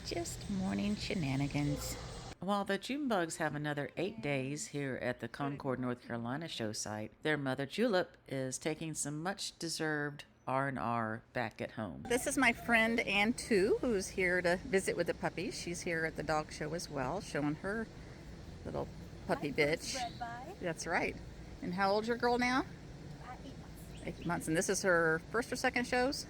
Just morning shenanigans. While the June bugs have another 8 days here at the Concord, North Carolina show site, their mother Julep is taking some much deserved R&R back at home. This is my friend Ann too, who's here to visit with the puppies. She's here at the dog show as well, showing her little puppy bitch. That's right. And how old's your girl now? 8 months. 8 months. And this is her first or second shows?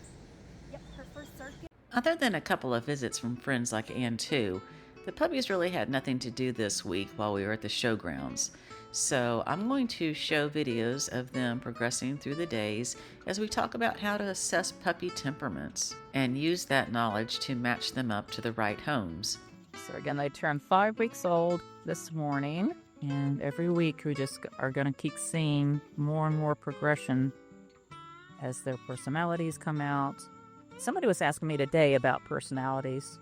Yep, her first circuit. Other than a couple of visits from friends like Ann too, the puppies really had nothing to do this week while we were at the showgrounds. So I'm going to show videos of them progressing through the days as we talk about how to assess puppy temperaments and use that knowledge to match them up to the right homes. So again, they turned 5 weeks old this morning, and every week we just are going to keep seeing more and more progression as their personalities come out. Somebody was asking me today about personalities,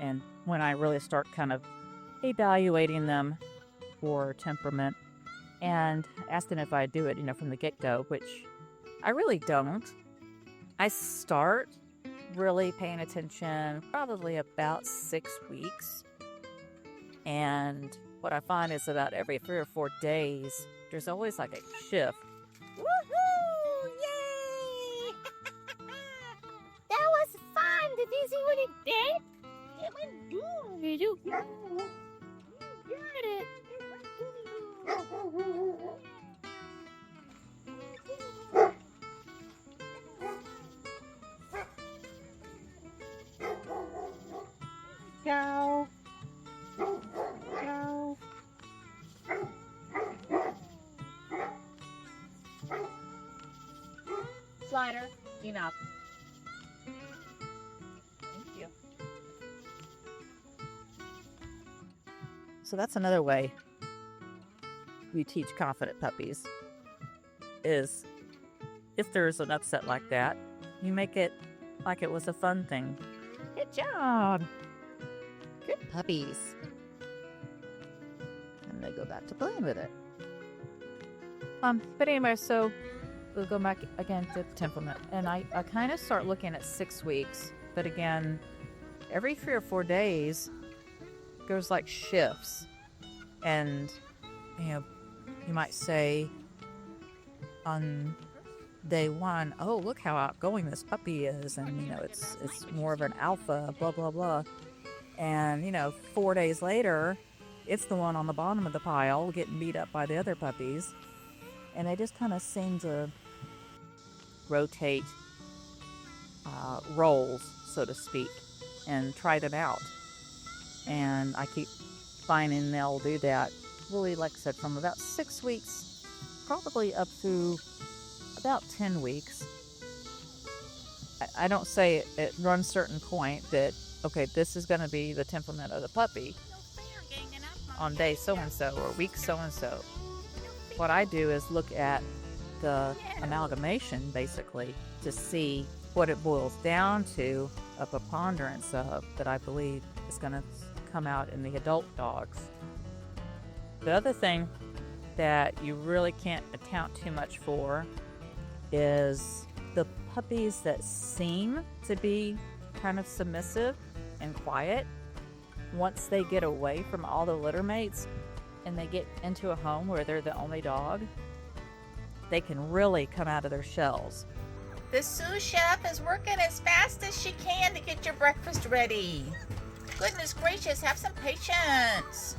and when I really start kind of evaluating them for temperament, and asking if I do it, from the get-go, which I really don't. I start really paying attention probably about 6 weeks, and what I find is about every 3 or 4 days, there's always like a shift. Woohoo! Yay! That was fun! Did you see what it did? It went boom! You got it! Go! Go! Slider, enough. Thank you. So that's another way we teach confident puppies, is if there's an upset like that, you make it like it was a fun thing. Good job. Good puppies. And they go back to playing with it. But anyway, so we'll go back again to temperament. And I kind of start looking at 6 weeks. But again, every 3 or 4 days, there's like shifts. And, you might say on day 1, oh, look how outgoing this puppy is. And, it's more of an alpha, blah, blah, blah. And, 4 days later, it's the one on the bottom of the pile getting beat up by the other puppies. And they just kind of seem to rotate roles, so to speak, and try them out. And I keep finding they'll do that, really, like I said, from about 6 weeks, probably up to about 10 weeks. I don't say at one certain point that, okay, this is going to be the temperament of the puppy on day so-and-so or week so-and-so. What I do is look at the amalgamation, basically, to see what it boils down to, a preponderance of, that I believe is going to come out in the adult dogs. The other thing that you really can't account too much for is the puppies that seem to be kind of submissive and quiet. Once they get away from all the litter mates and they get into a home where they're the only dog, they can really come out of their shells. The sous chef is working as fast as she can to get your breakfast ready. Goodness gracious, have some patience.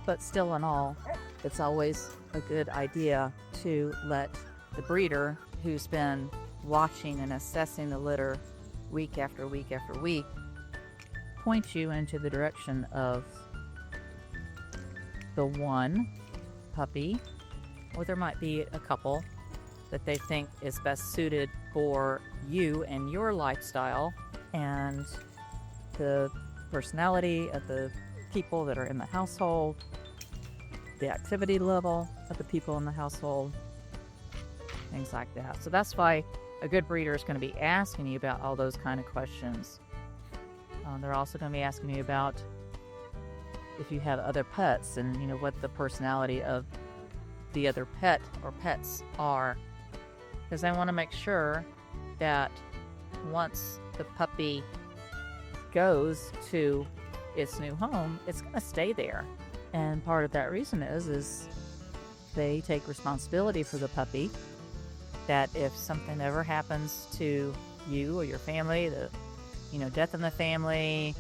But still in all, it's always a good idea to let the breeder, who's been watching and assessing the litter week after week after week, point you into the direction of the one puppy, or there might be a couple that they think is best suited for you and your lifestyle and the personality of the people that are in the household, the activity level of the people in the household, things like that. So that's why a good breeder is going to be asking you about all those kind of questions. They're also going to be asking you about if you have other pets and, what the personality of the other pet or pets are. Because I want to make sure that once the puppy goes to its new home, it's going to stay there. And part of that reason is they take responsibility for the puppy, that if something ever happens to you or your family, death in the family,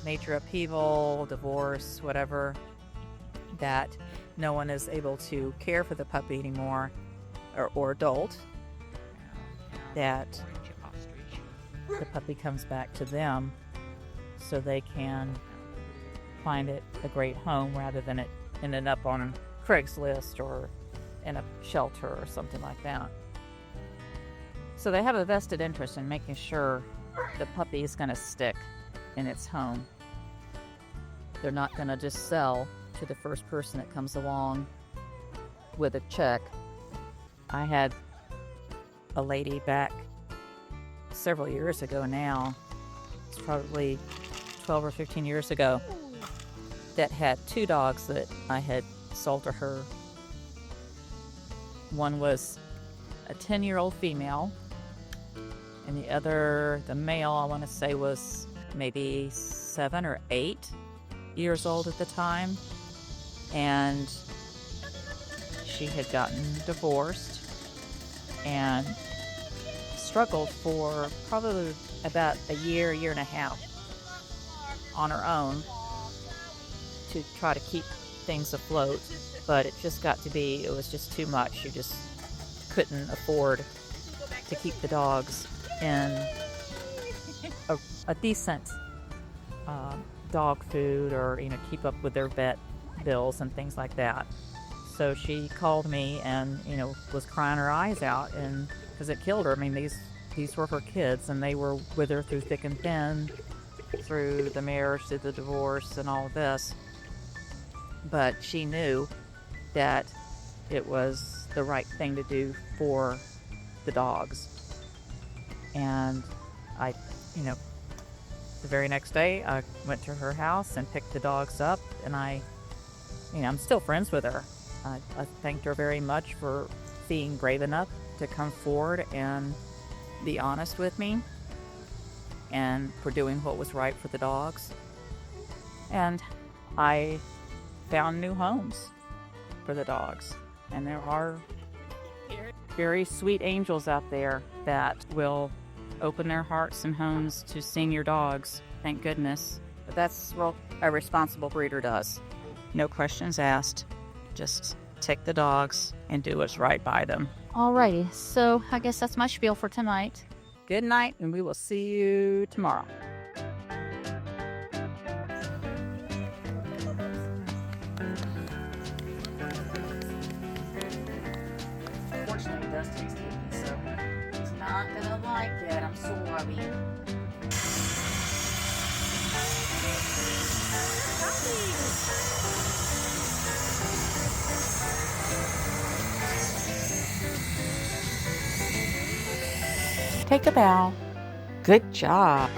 major upheaval, divorce, whatever, that no one is able to care for the puppy anymore, or adult, that the puppy comes back to them so they can find it a great home rather than it ending up on Craigslist or in a shelter or something like that. So they have a vested interest in making sure the puppy is going to stick in its home. They're not going to just sell to the first person that comes along with a check. I had a lady back several years ago now, it's probably 12 or 15 years ago, that had 2 dogs that I had sold to her. One was a 10-year-old female, and the other, the male, I want to say was maybe 7 or 8 years old at the time. And she had gotten divorced and struggled for probably about a year and a half on her own to try to keep things afloat. But it just got to be, it was just too much. You just couldn't afford to keep the dogs in a decent dog food, or keep up with their vet bills and things like that. So she called me and was crying her eyes out, and because it killed her. I mean, these were her kids, and they were with her through thick and thin, through the marriage, through the divorce, and all of this. But she knew that it was the right thing to do for the dogs. And I, the very next day, I went to her house and picked the dogs up, and I'm still friends with her. I thanked her very much for being brave enough to come forward and be honest with me, and for doing what was right for the dogs. And I found new homes for the dogs. And there are very sweet angels out there that will open their hearts and homes to senior dogs. Thank goodness. But that's what a responsible breeder does. No questions asked. Just take the dogs and do what's right by them. Alrighty, so I guess that's my spiel for tonight. Good night, and we will see you tomorrow. Unfortunately, it does taste good, so he's not gonna like it. I'm sorry. Take a bow. Good job.